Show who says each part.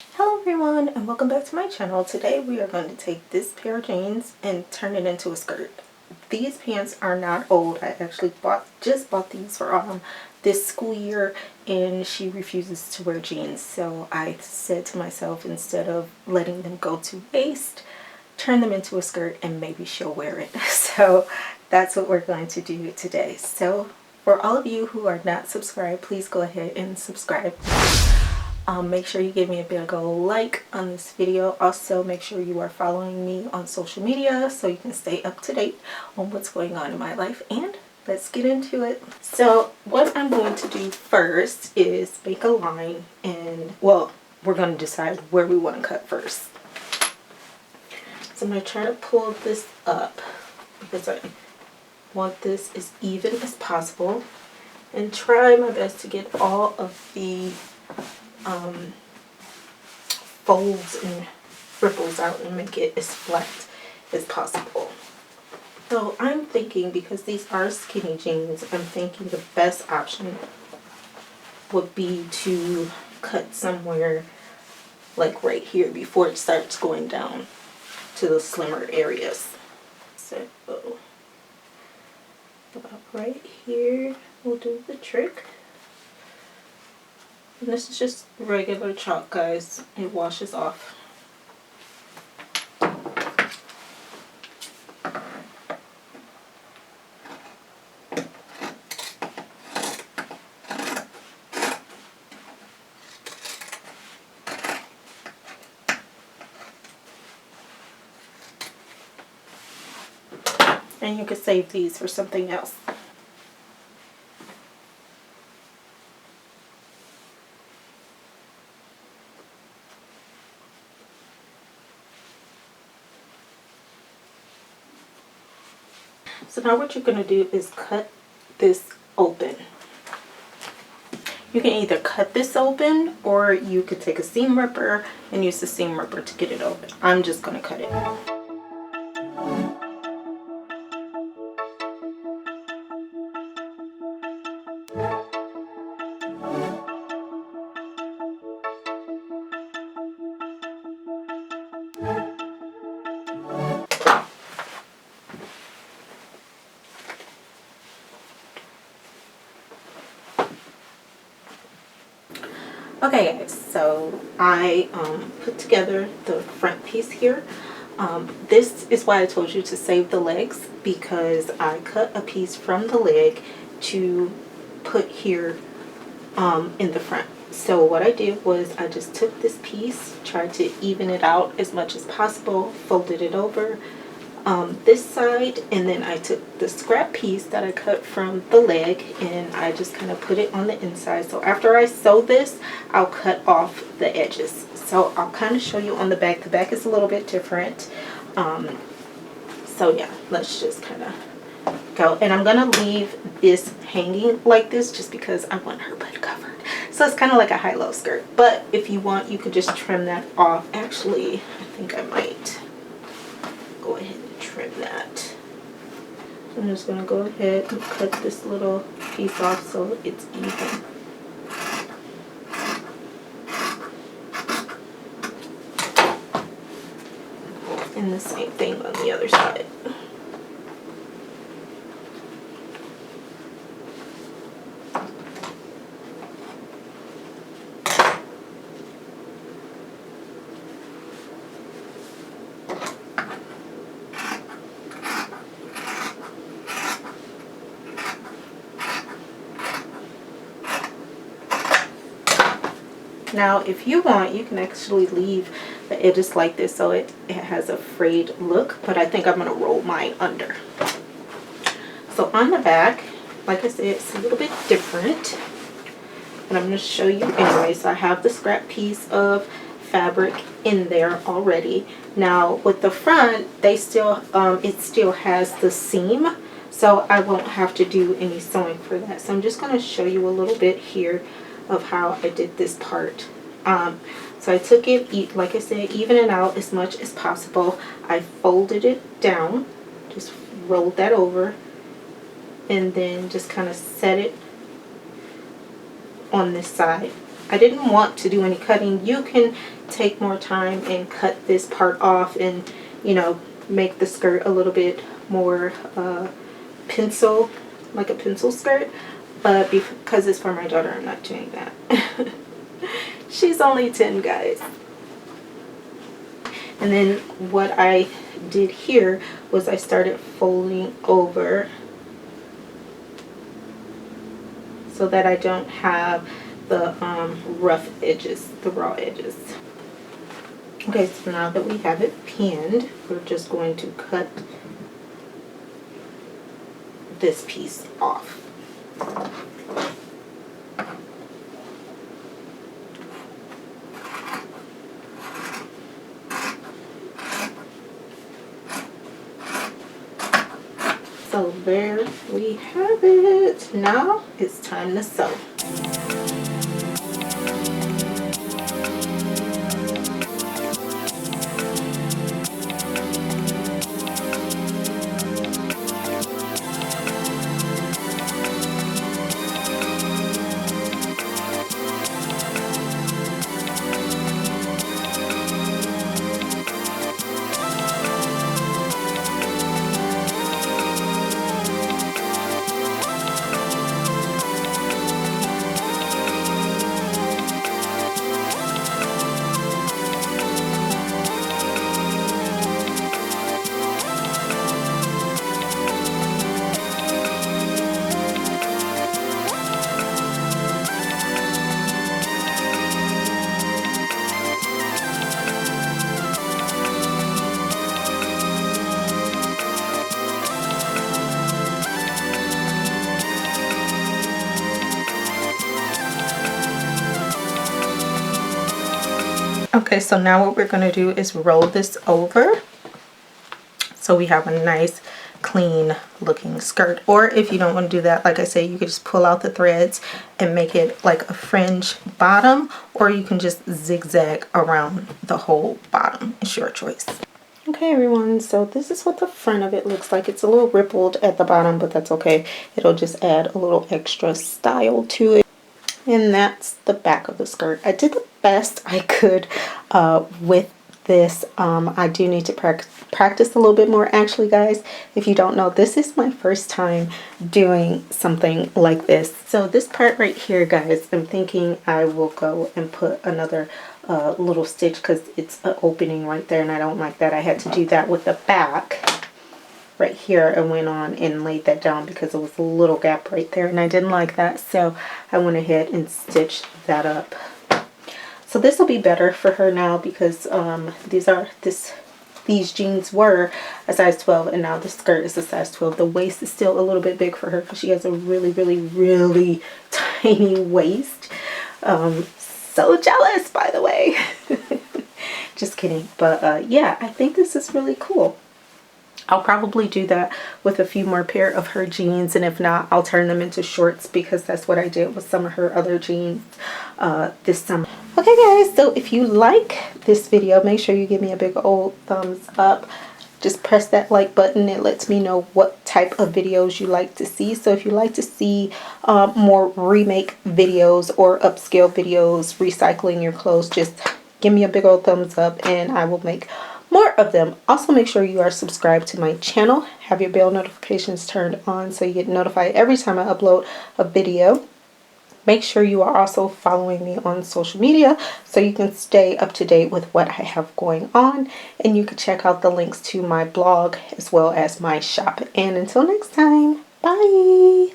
Speaker 1: Hello everyone and welcome back to my channel. Today we are going to take this pair of jeans and turn it into a skirt. These pants are not old. I actually just bought these for this school year, and she refuses to wear jeans. So I said to myself, instead of letting them go to waste, turn them into a skirt and maybe she'll wear it. So that's what we're going to do today. So for all of you who are not subscribed, please go ahead and subscribe. Make sure you give me a big old like on this video. Also, make sure you are following me on social media so you can stay up to date on what's going on in my life. And let's get into it. So what I'm going to do first is make a line, and well, we're going to decide where we want to cut first. So I'm going to try to pull this up because I want this as even as possible and try my best to get all of the folds and ripples out and make it as flat as possible. So I'm thinking, because these are skinny jeans, I'm thinking the best option would be to cut somewhere like right here before it starts going down to the slimmer areas. So about right here will do the trick. And this is just regular chalk, guys. It washes off. And you could save these for something else. So now what you're going to do is cut this open. You can either cut this open or you could take a seam ripper and use the seam ripper to get it open. I'm just going to cut it. Okay guys, so I put together the front piece here. This is why I told you to save the legs, because I cut a piece from the leg to put here in the front. So what I did was I just took this piece, tried to even it out as much as possible, folded it over this side, and then I took the scrap piece that I cut from the leg and I just kind of put it on the inside. So after I sew this, I'll cut off the edges. So I'll kind of show you on the back. The back is a little bit different. So yeah, let's just kind of go. And I'm gonna leave this hanging like this just because I want her butt covered. So it's kind of like a high-low skirt, but if you want, you could just trim that off. Actually, I think I might go ahead and trim that. I'm just going to go ahead and cut this little piece off so it's even. And the same thing on the other side. Now, if you want, you can actually leave the edges like this so it has a frayed look, but I think I'm going to roll mine under. So on the back, like I said, it's a little bit different, and I'm going to show you anyway. So I have the scrap piece of fabric in there already. Now with the front, they still it still has the seam, so I won't have to do any sewing for that. So I'm just going to show you a little bit here of how I did this part. So I took it, like I said, even it out as much as possible. I folded it down, just rolled that over, and then just kind of set it on this side. I didn't want to do any cutting. You can take more time and cut this part off and, you know, make the skirt a little bit more pencil, like a pencil skirt. But because it's for my daughter, I'm not doing that. She's only 10, guys. And then what I did here was I started folding over so that I don't have the rough edges, the raw edges. Okay, so now that we have it pinned, we're just going to cut this piece off. So there we have it. Now it's time to sew. Okay, so now what we're going to do is roll this over so we have a nice clean looking skirt. Or if you don't want to do that, like I say, you could just pull out the threads and make it like a fringe bottom, or you can just zigzag around the whole bottom. It's your choice. Okay everyone, so this is what the front of it looks like. It's a little rippled at the bottom, but that's okay. It'll just add a little extra style to it. And that's the back of the skirt. I did the best I could with this. I do need to practice a little bit more. Actually, guys, if you don't know, this is my first time doing something like this. So this part right here, guys, I'm thinking I will go and put another little stitch because it's an opening right there and I don't like that. I had to do that with the back. Right here, I went on and laid that down because there was a little gap right there and I didn't like that, so I went ahead and stitched that up. So this will be better for her now because these jeans were a size 12 and now the skirt is a size 12. The waist is still a little bit big for her because she has a really tiny waist. So jealous, by the way. Just kidding. But yeah, I think this is really cool. I'll probably do that with a few more pair of her jeans, and if not, I'll turn them into shorts because that's what I did with some of her other jeans this summer. Okay guys, so if you like this video, make sure you give me a big old thumbs up. Just press that like button. It lets me know what type of videos you like to see. So if you like to see more remake videos or upscale videos, recycling your clothes, just give me a big old thumbs up and I will make more of them. Also, make sure you are subscribed to my channel. Have your bell notifications turned on so you get notified every time I upload a video. Make sure you are also following me on social media so you can stay up to date with what I have going on. And you can check out the links to my blog as well as my shop. And until next time, bye!